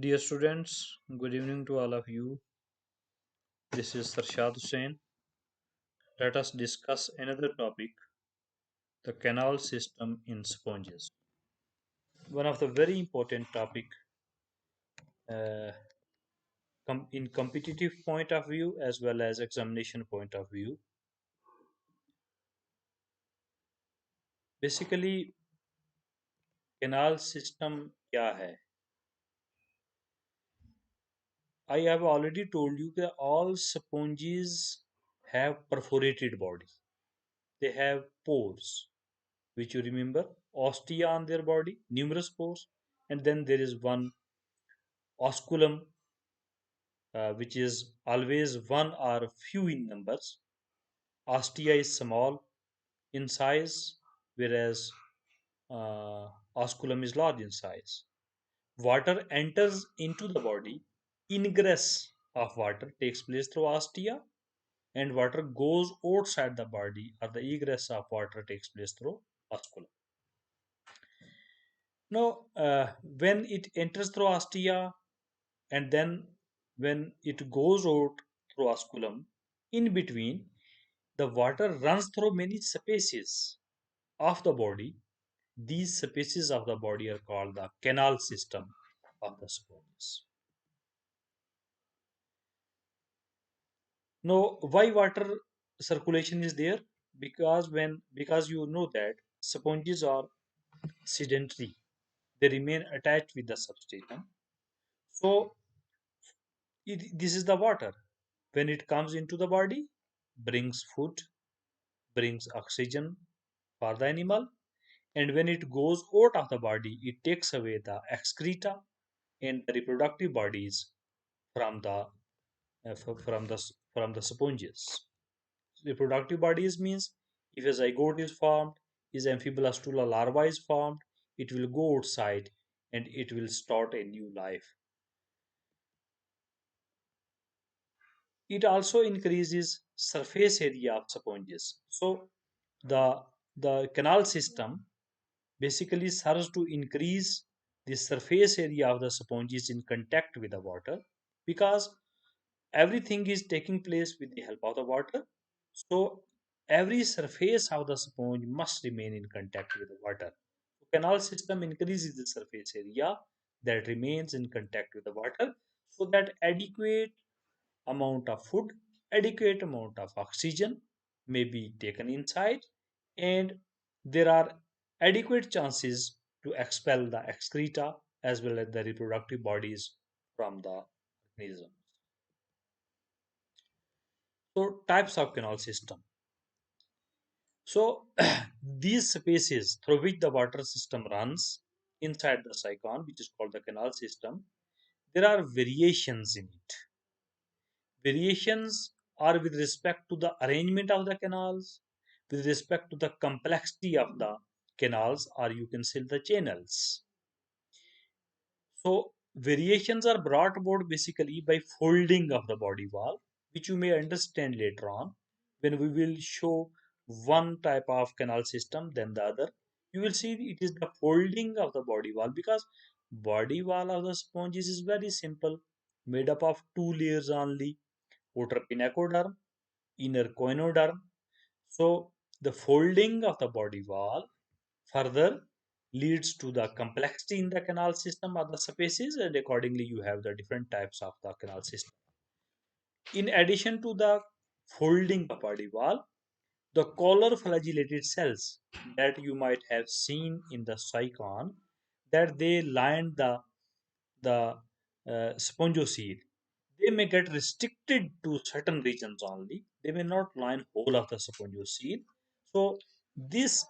Dear students, good evening to all of you. This is Sarshad Hussain. Let us discuss another topic, the canal system in sponges. One of the very important topic uh, in competitive point of view as well as examination point of view. Basically, canal system क्या है? I have already told you that all sponges have perforated body. They have pores, which you remember, ostia on their body, numerous pores, and then there is one osculum, which is always one or few in numbers. Ostia is small in size, whereas osculum is large in size. Water enters into the body. Ingress of water takes place through ostia, and water goes outside the body, or the egress of water takes place through osculum. Now, when it enters through ostia and then when it goes out through osculum, in between, the water runs through many spaces of the body. These spaces of the body are called the canal system of the sponges. Now, why water circulation is there? Because you know that sponges are sedentary, they remain attached with the substratum. So this is the water. When it comes into the body, brings food, brings oxygen for the animal, and when it goes out of the body, it takes away the excreta and the reproductive bodies from the from the sponges. Reproductive bodies means if a zygote is formed, is amphiblastula larva is formed, it will go outside and it will start a new life. It also increases surface area of sponges. So the the canal system basically serves to increase the surface area of the sponges in contact with the water, because everything is taking place with the help of the water. So every surface of the sponge must remain in contact with the water. Canal system increases the surface area that remains in contact with the water, so that adequate amount of food, adequate amount of oxygen may be taken inside, and there are adequate chances to expel the excreta as well as the reproductive bodies from the organism. So, types of canal system. So, these spaces through which the water system runs inside the cycon, which is called the canal system, there are variations in it. Variations are with respect to the arrangement of the canals, with respect to the complexity of the canals, or you can say the channels. So, variations are brought about basically by folding of the body wall, which you may understand later on when we will show one type of canal system, then the other. You will see it is the folding of the body wall, because body wall of the sponges is very simple, made up of two layers only, outer pinacoderm, inner coinoderm. So the folding of the body wall further leads to the complexity in the canal system of the spaces, and accordingly you have the different types of the canal system. In addition to the folding of body wall, the collar flagellated cells that you might have seen in the cycon, that they line the spongocoel, they may get restricted to certain regions only. They may not line whole of the spongocoel. So this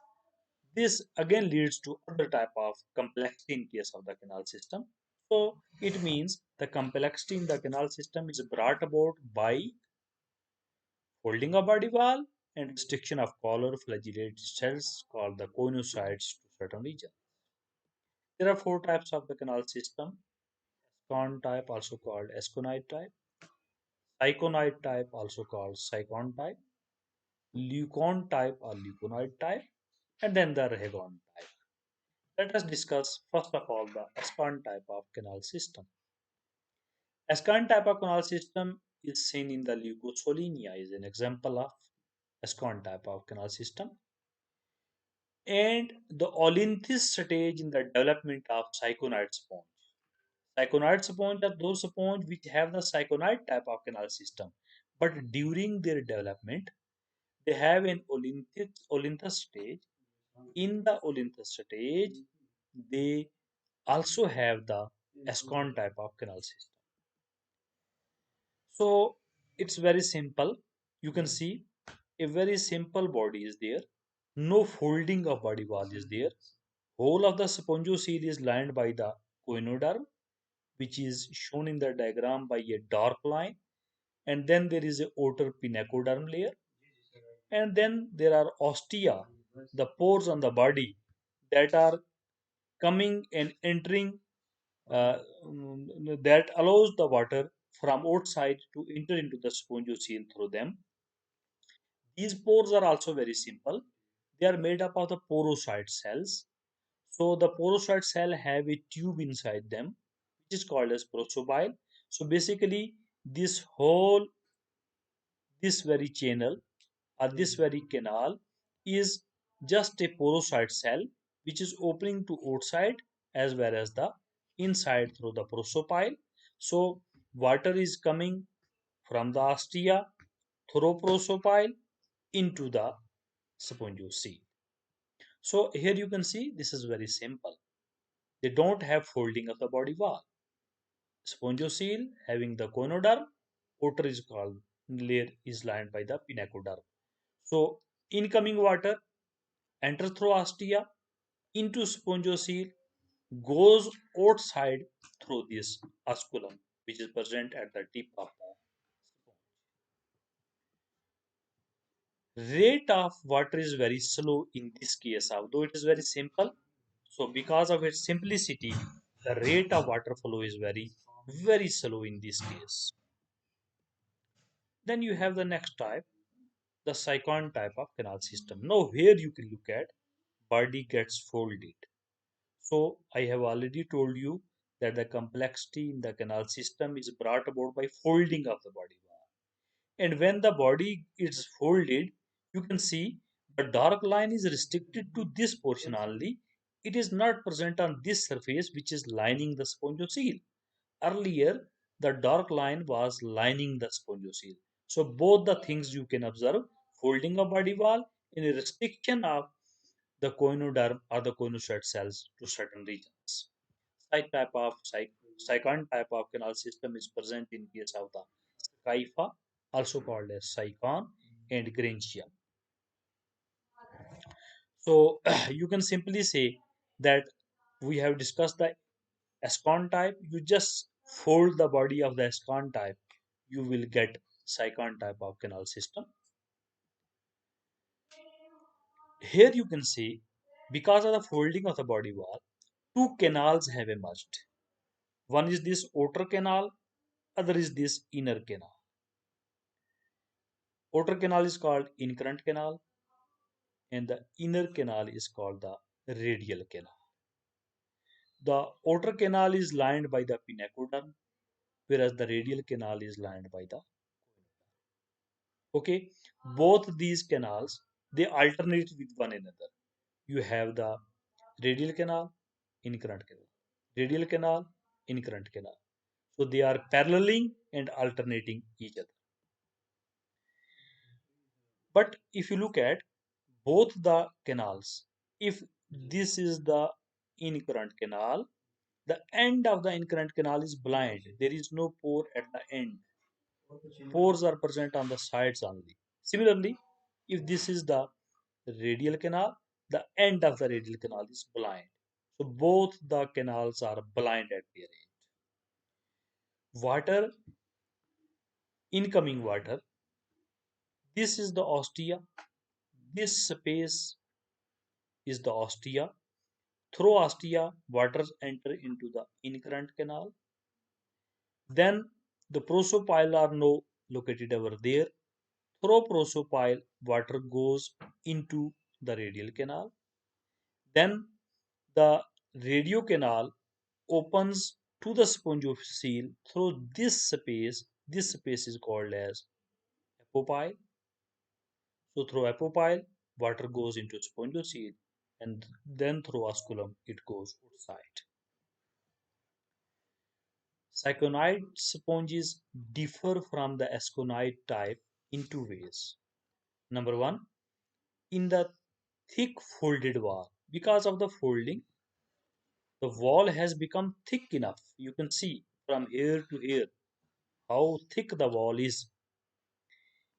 this again leads to other type of complexity in case of the canal system. So it means the complexity in the canal system is brought about by holding a body wall and restriction of collar flagellated cells called the coinocytes to certain region. There are four types of the canal system. Con type, also called esconite type, Iconite type, also called Cyclone type, Leucon type or Leuconite type, and then the Rhagon type. Let us discuss first of all the Espan type of canal system. Ascon type of canal system is seen in the Leucosolia is an example of Ascon type of canal system. And the Olynthus stage in the development of cyconite sponge. Cyconite sponge are those sponge which have the cyconite type of canal system, but during their development, they have an Olynthus stage. In the Olynthus stage, they also have the Ascon type of canal system. So it's very simple. You can see a very simple body is there. No folding of body wall is there. Whole of the spongiocele is lined by the coenoderm, which is shown in the diagram by a dark line. And then there is a outer pinacoderm layer. And then there are ostia, the pores on the body that are coming and entering, that allows the water from outside to enter into the spongiocele through them. These pores are also very simple. They are made up of the porocyte cells. So the porocyte cell have a tube inside them, which is called as prosobile. So basically, this very channel or this very canal is just a porocyte cell which is opening to outside as well as the inside through the prosopile. So water is coming from the ostia through prosopile into the spongiocele. So here you can see this is very simple. They don't have folding of the body wall. Spongiocele having the conoderm, outer is called layer is lined by the pinacoderm. So incoming water enters through ostia into spongiocele, goes outside through this osculum, which is present at the tip of the rate of water is very slow in this case, although it is very simple. So because of its simplicity, the rate of water flow is very slow in this case. Then you have the next type, the Sycon type of canal system. Now here you can look at body gets folded. So I have already told you that the complexity in the canal system is brought about by folding of the body wall. And when the body is folded, you can see the dark line is restricted to this portion only. It is not present on this surface which is lining the spongiocele. Earlier, the dark line was lining the spongiocele. So both the things you can observe, folding of body wall and a restriction of the coenoderm or the coenocyte cells to certain regions. Cycon type of canal system is present in case of the Scypha, also called as Cycon and Grantia. So you can simply say that we have discussed the Ascon type. You just fold the body of the Ascon type, you will get Cycon type of canal system. Here you can see, because of the folding of the body wall, two canals have emerged. One is this outer canal, other is this inner canal. Outer canal is called incurrent canal, and the inner canal is called the radial canal. The outer canal is lined by the pinacoderm, whereas the radial canal is lined by the. Okay, both these canals they alternate with one another. You have the radial canal, incurrent canal, radial canal, incurrent canal. So they are paralleling and alternating each other. But if you look at both the canals, if this is the incurrent canal, the end of the incurrent canal is blind. There is no pore at the end. Pores are present on the sides only. Similarly, if this is the radial canal, the end of the radial canal is blind. So both the canals are blind at their end. Water, incoming water, this is the ostia. This space is the ostia. Through ostia, waters enter into the incurrent canal. Then the prosopile are now located over there. Through prosopile, water goes into the radial canal. Then the radio canal opens to the spongocoel through this space. This space is called as apopyle. So through apopyle, water goes into spongocoel, and then through osculum it goes outside. Syconite sponges differ from the asconite type in two ways. Number one, in the thick folded wall. Because of the folding, the wall has become thick enough. You can see from here to here how thick the wall is.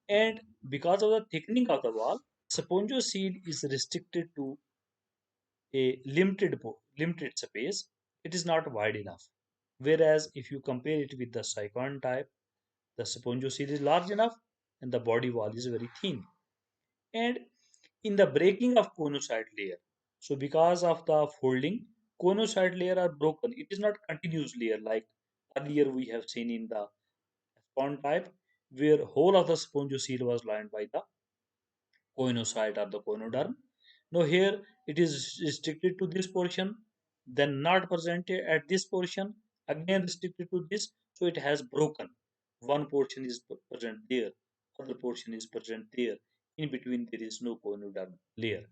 And because of the thickening of the wall, spongocoel is restricted to a limited space. It is not wide enough. Whereas if you compare it with the Sycon type, the spongocoel is large enough and the body wall is very thin. And in the breaking of conocyte layer, so because of the folding, conocyte layer are broken. It is not continuous layer like earlier we have seen in the spawn type, where whole of the spongocoel was lined by the coinocyte or the conoderm. Now here it is restricted to this portion, then not present at this portion, again restricted to this, so it has broken. One portion is present there, other portion is present there. In between there is no conoderm layer.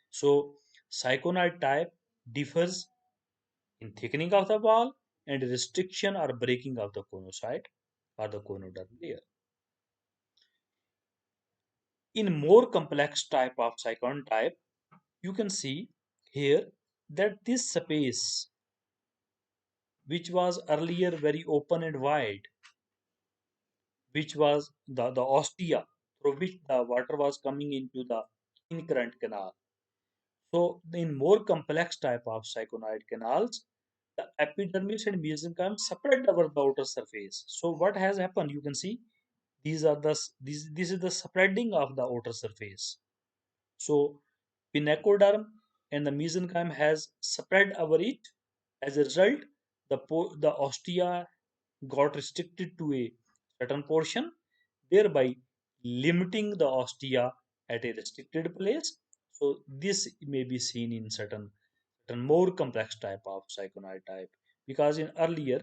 So Syconite type differs in thickening of the wall and restriction or breaking of the conocyte or the conoderm layer. In more complex type of Sycon type, you can see here that this space, which was earlier very open and wide, which was the ostia through which the water was coming into the incurrent canal. So in more complex type of Syconite canals, the epidermis and mesenchyme spread over the outer surface. So what has happened? You can see these are the this is the spreading of the outer surface. So pinacoderm and the mesenchyme has spread over it. As a result, the ostia got restricted to a certain portion, thereby limiting the ostia at a restricted place. So this may be seen in certain more complex type of Syconite type, because in earlier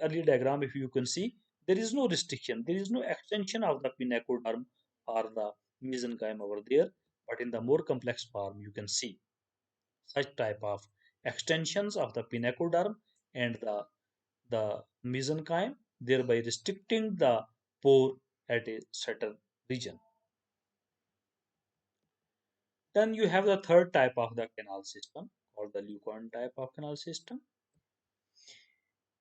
diagram, if you can see, there is no restriction, there is no extension of the pinacoderm or the mesenchyme over there, but in the more complex form you can see such type of extensions of the pinacoderm and the mesenchyme, thereby restricting the pore at a certain region. Then you have the third type of the canal system called the leucoid type of canal system.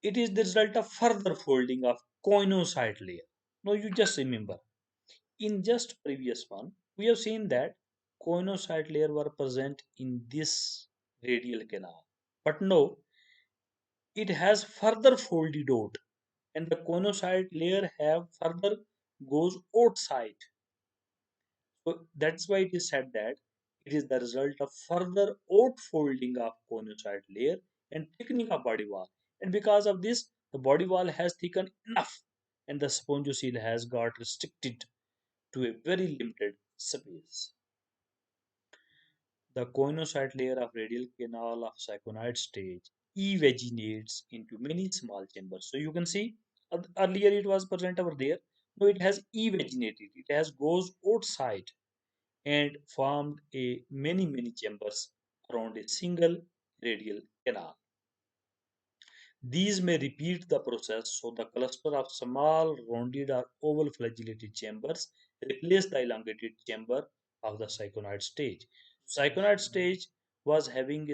It is the result of further folding of coinocyte layer. Now you just remember, in just previous one, we have seen that coinocyte layer were present in this radial canal. But no, it has further folded out and the coinocyte layer have further goes outside. So that's why it is said that it is the result of further outfolding of coinocyte layer and thickening of body wall. And because of this, the body wall has thickened enough and the spongocoel has got restricted to a very limited space. The coinocyte layer of radial canal of Syconite stage evaginates into many small chambers. So you can see earlier it was present over there. Now it has evaginated. It has goes outside and formed a many chambers around a single radial canal. These may repeat the process, so the cluster of small rounded or oval flagellated chambers replace the elongated chamber of the Syconite stage. Syconite stage was having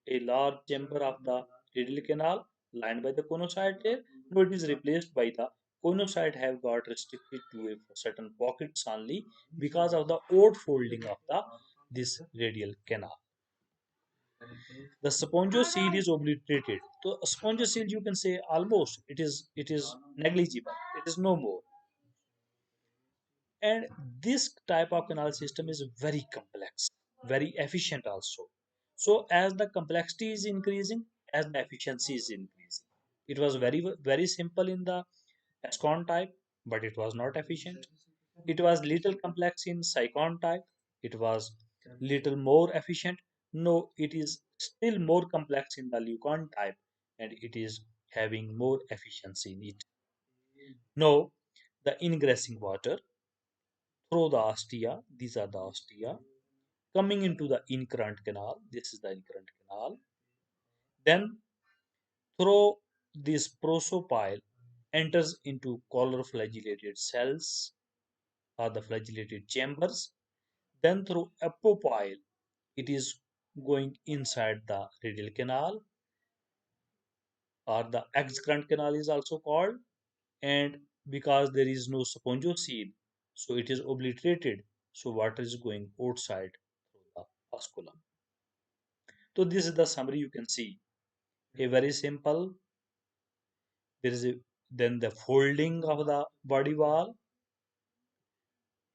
a large chamber of the radial canal lined by the conocyte layer. Now it is replaced by the conocyte have got restricted to a certain pockets only because of the outfolding of the this radial canal. The spongocoel is obliterated. So spongocoel you can say almost it is negligible. It is no more. And this type of canal system is very complex, very efficient also. So as the complexity is increasing, as the efficiency is increasing. It was very simple in the Ascon type, but it was not efficient. It was little complex in Sycon type. It was little more efficient. No, it is still more complex in the Leucon type, and it is having more efficiency in it. Now, the ingressing water through the ostia, these are the ostia, coming into the incurrent canal, this is the incurrent canal, then through this prosopile enters into collar flagellated cells or the flagellated chambers, then through apopyle it is going inside the radial canal or the excurrent canal is also called, and because there is no spongiocele, so it is obliterated, so water is going outside through the osculum. So this is the summary you can see. A very simple, there is a, then the folding of the body wall.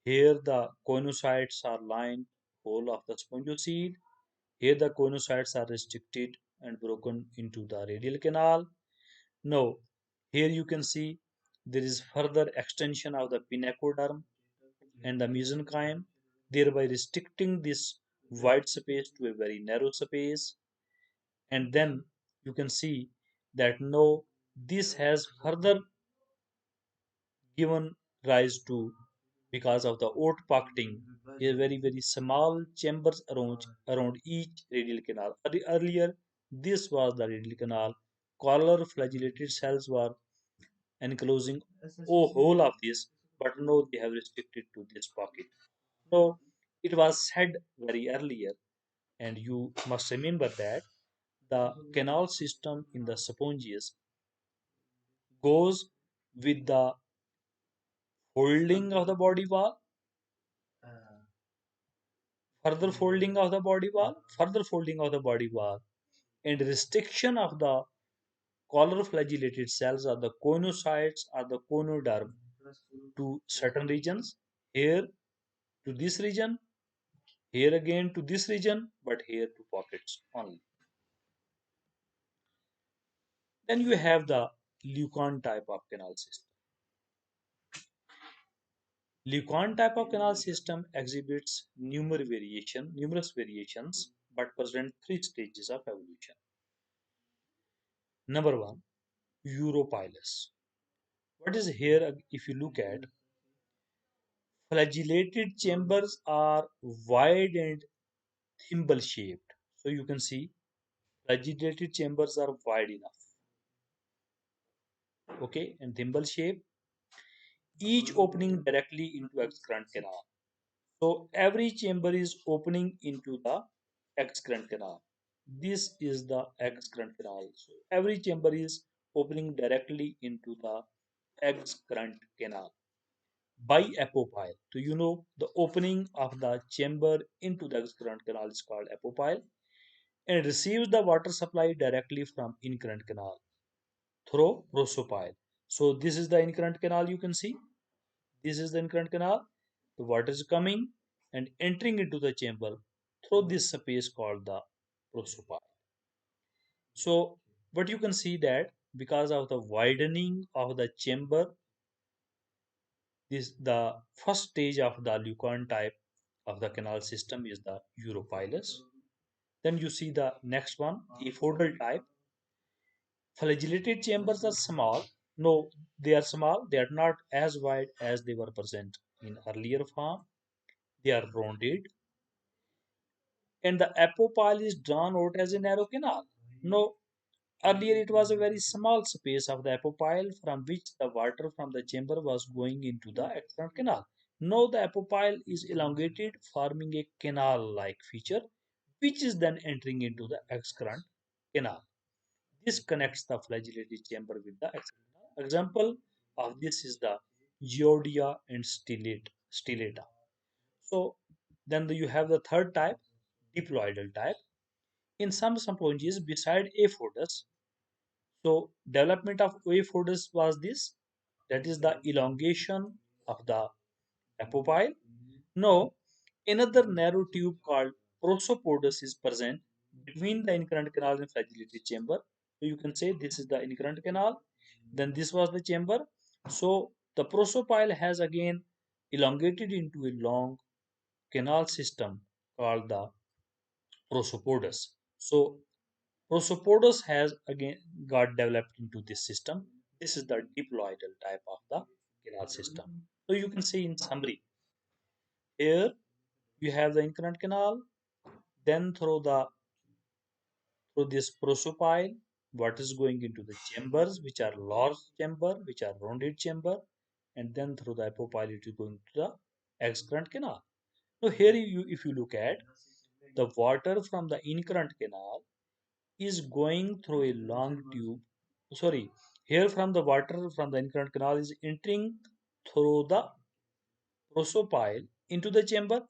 Here the conocytes are lined whole of the spongiocele. Here the conocytes are restricted and broken into the radial canal. Now, here you can see there is further extension of the pinacoderm and the mesenchyme, thereby restricting this wide space to a very narrow space. And then you can see that now this has further given rise to, because of the haute pocketing, a very small chambers around each radial canal. Earlier, this was the radial canal. Collar flagellated cells were enclosing whole of this, but now they have restricted to this pocket. So it was said very earlier, and you must remember that the canal system in the sponges goes with the folding of the body wall, further folding of the body wall, and restriction of the collar flagellated cells or the conocytes or the conoderm to certain regions. Here to this region, here again to this region, but here to pockets only. Then you have the Leucon type of canal system. Leucon type of canal system exhibits numerous variations, but present three stages of evolution. Number one, Europilus. What is here, if you look at, flagellated chambers are wide and thimble shaped. So you can see flagellated chambers are wide enough, okay, and thimble shape, each opening directly into excurrent canal. So every chamber is opening into the excurrent canal. This is the excurrent canal. So every chamber is opening directly into the excurrent canal by apopyle. So you know the opening of the chamber into the excurrent canal is called apopyle, and receives the water supply directly from incurrent canal through prosopyle. So this is the incurrent canal you can see. This is the incurrent canal. The water is coming and entering into the chamber through this space called the prosopyle. So, but you can see that because of the widening of the chamber, this the first stage of the Leucon type of the canal system is the Europilus. Then you see the next one, aphodal type. Flagellated chambers are small. No, they are small. They are not as wide as they were present in earlier form. They are rounded, and the apopyle is drawn out as a narrow canal. No, earlier it was a very small space of the apopyle from which the water from the chamber was going into the external canal. Now the apopyle is elongated, forming a canal-like feature, which is then entering into the excurrent canal. This connects the flagellated chamber with the excurrent canal. Example of this is the Geodia and Stellata. So then you have the third type, diploidal type. In some sponges beside aphodus, so development of aphodus was this, that is the elongation of the apopyle. Now another narrow tube called prosopodus is present between the incurrent canal and flagellated chamber. So you can say this is the incurrent canal, then this was the chamber. So the prosopyle has again elongated into a long canal system called the prosopodus. So Prosopodus has again got developed into this system. This is the diploidal type of the canal system. So you can see in summary, here you have the incurrent canal, then through this prosopile, what is going into the chambers, which are large chamber, which are rounded chamber, and then through the apopyle it is going to the excurrent canal. So here if you look at the water from the incurrent canal is going through a long tube. Sorry, here from the water from the incurrent canal is entering through the prosopile into the chamber.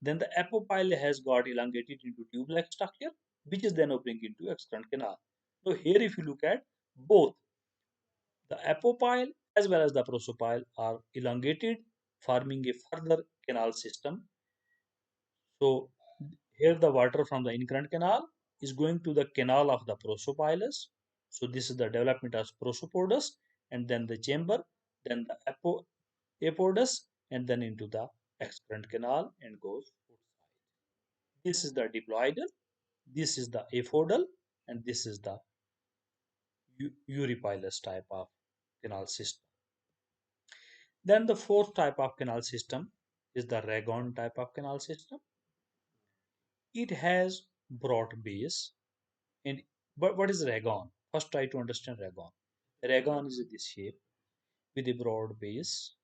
Then the apopyle has got elongated into tube-like structure, which is then opening into excurrent canal. So here, if you look at both the apopyle as well as the prosopyle are elongated, forming a further canal system. So here the water from the incurrent canal is going to the canal of the prosopylus. So this is the development of prosopodus, and then the chamber, then the apodus, and then into the excurrent canal and goes outside. This is the diploidal, this is the aphodal, and this is the uripylus type of canal system. Then the fourth type of canal system is the Ragon type of canal system. It has broad base. And but what is Ragon? First, try to understand Ragon. Ragon is this shape with a broad base,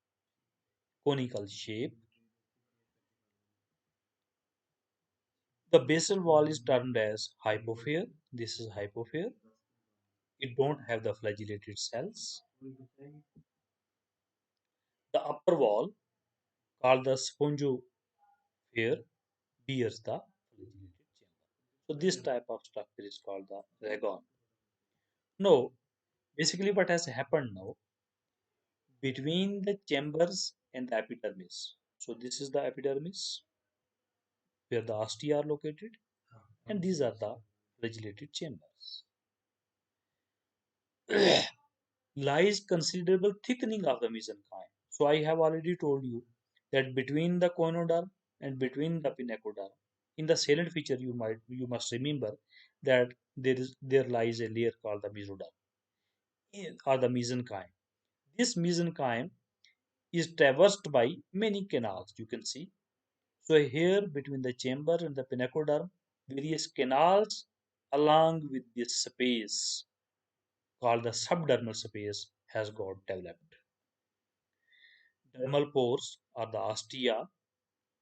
conical shape. The basal wall is termed as hypophyre. This is hypophyre. It don't have the flagellated cells. The upper wall, called the spongophyre, bears the flagellated chamber. So this type of structure is called the Ragon. Now, basically what has happened now between the chambers and the epidermis. So this is the epidermis where the ostia are located, and these are the flagellated chambers. Lies considerable thickening of the mesenchyme. So I have already told you that between the conoderm and between the pinacoderm, in the salient feature you must remember that there lies a layer called the mesoderm or the mesenchyme. This mesenchyme is traversed by many canals. You can see. So here between the chamber and the pinacoderm, various canals along with this space called the subdermal space has got developed. Dermal pores or the ostia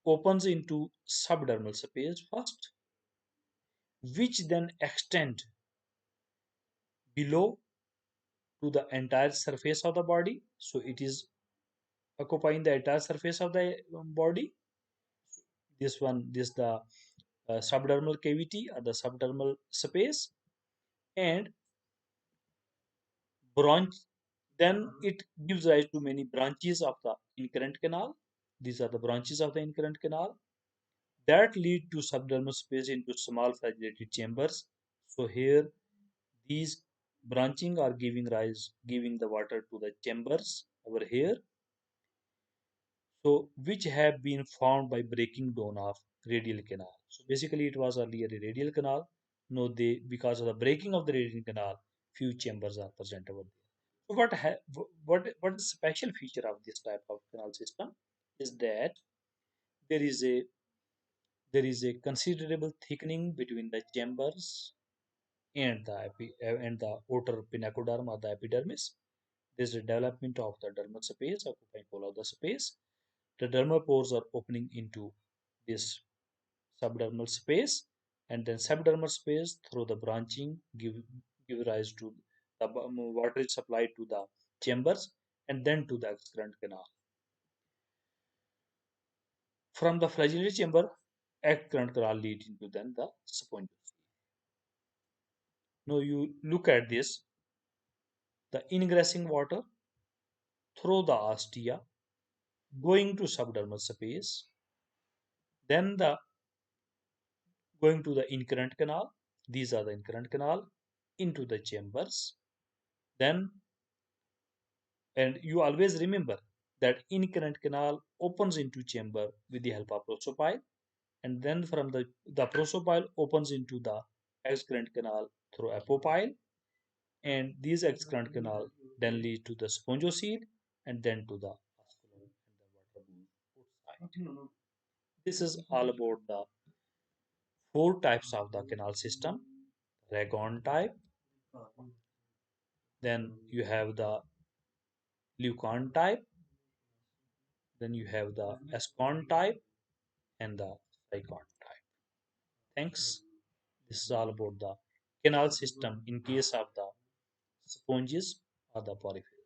opens into subdermal space first, which then extend below to the entire surface of the body. So it is occupying the entire surface of the body. This the subdermal cavity or the subdermal space, and branch. Then it gives rise to many branches of the incurrent canal. These are the branches of the incurrent canal that lead to subdermal space into small flagellated chambers. So here these branching are giving the water to the chambers over here. So which have been formed by breaking down of radial canal. So basically it was earlier a radial canal. Now they because of the breaking of the radial canal, few chambers are present over there. So what is special feature of this type of canal system is that there is a there is a considerable thickening between the chambers and the outer pinacoderm or the epidermis. There is a development of the dermal space occupying all of the space. The dermal pores are opening into this subdermal space, and then subdermal space through the branching give rise to the water is supplied to the chambers and then to the excrement canal. From the flagellated chamber, excrement canal lead into then the sponges. Now you look at this, the ingressing water through the ostia going to subdermal space, then the going to the incurrent canal. These are the incurrent canal into the chambers. Then, and you always remember that incurrent canal opens into chamber with the help of prosopyle, and then from the prosopyle opens into the excurrent canal through apopyle, and these excrement canal then lead to the spongocoel and then to the osculum and the water outside. This is all about the four types of the canal system: Ragon type, then you have the Leucon type, then you have the Ascon type, and the Sycon type. Thanks. This is all about the canal system in case of the sponges or the polyps.